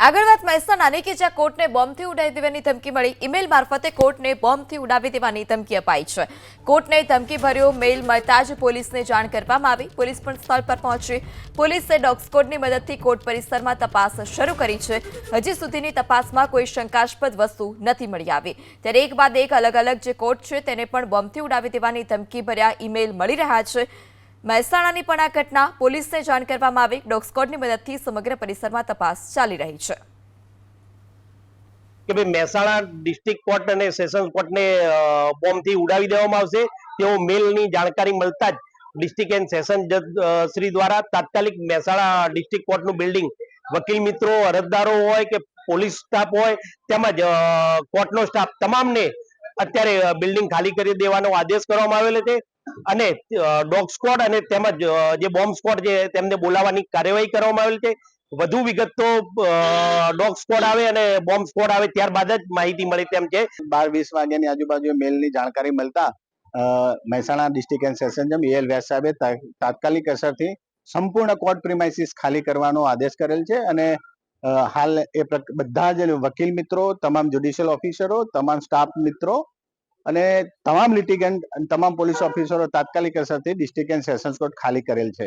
આગળ વાત મહેસાણાની કે જ્યાં કોર્ટને બોમ્બથી ઉડાવી દેવાની ધમકી મળી। ઈમેલ મારફતે કોર્ટને બોમ્બથી ઉડાવી દેવાની ધમકી અપાઈ છે। કોર્ટને ધમકી ભર્યો મેલ મળતા જ પોલીસને જાણ કરવામાં આવી। પોલીસ પણ સ્થળ પર પહોંચી। પોલીસે ડોગ સ્ક્વોડની મદદથી કોર્ટ પરિસરમાં તપાસ શરૂ કરી છે। હજી સુધીની તપાસમાં કોઈ શંકાસ્પદ વસ્તુ નથી મળી આવી। ત્યારે એક બાદ એક અલગ અલગ જે કોર્ટ છે તેને પણ બોમ્બથી ઉડાવી દેવાની ધમકી ભર્યા ઈમેલ મળી રહ્યા છે। મહેસાણાની પણ આ ઘટના પોલીસને જાણ કરવામાં આવી। ડોગ સ્ક્વોડની મદદથી સમગ્ર પરિસરમાં તપાસ ચાલી રહી છે કે ભાઈ મહેસાણા ડિસ્ટ્રિક્ટ કોર્ટ અને સેશન્સ કોર્ટને બોમ્બથી ઉડાવી દેવામાં આવશે તેવો મેલની જાણકારી મળતા જ ડિસ્ટ્રિક્ટ એન્ડ સેશન જજ શ્રી દ્વારા તાત્કાલિક મહેસાણા ડિસ્ટ્રિક્ટ કોર્ટનું બિલ્ડિંગ વકીલ મિત્રો અરજદારો હોય કે પોલીસ સ્ટાફ હોય તેમજ કોર્ટનો સ્ટાફ તમામને અત્યારે બિલ્ડિંગ ખાલી કરી દેવાનો આદેશ કરવામાં આવેલો છે અને ડોગ સ્ક્વોડ અને તેમજ જે બોમ્બ સ્ક્વોડ છે તેમને બોલાવવાની કાર્યવાહી કરવામાં આવેલી છે। વધુ વિગત તો ડોગ સ્ક્વોડ આવે અને બોમ્બ સ્ક્વોડ આવે ત્યારબાદ જ માહિતી મળે તેમ છે। 12-20 વાગ્યાની આજુબાજુ મેલની જાણકારી મળતા મહેસાણા ડિસ્ટ્રિક્ટ એન્ડ સેશન જજ EL વ્યાસ સાહેબે તાત્કાલિક અસરથી સંપૂર્ણ કોર્ટ પ્રિમાઇસીસ ખાલી કરવાનો આદેશ કરેલ છે અને હાલ એ બધા જ વકીલ મિત્રો, તમામ જ્યુડિશિયલ ઓફિસરો, તમામ સ્ટાફ મિત્રો અને તમામ લિટિગન્ટ અને તમામ પોલીસ ઓફિસરો તાત્કાલિક અસરથી ડિસ્ટ્રિક્ટ એન્ડ સેશન્સ કોર્ટ ખાલી કરેલ છે।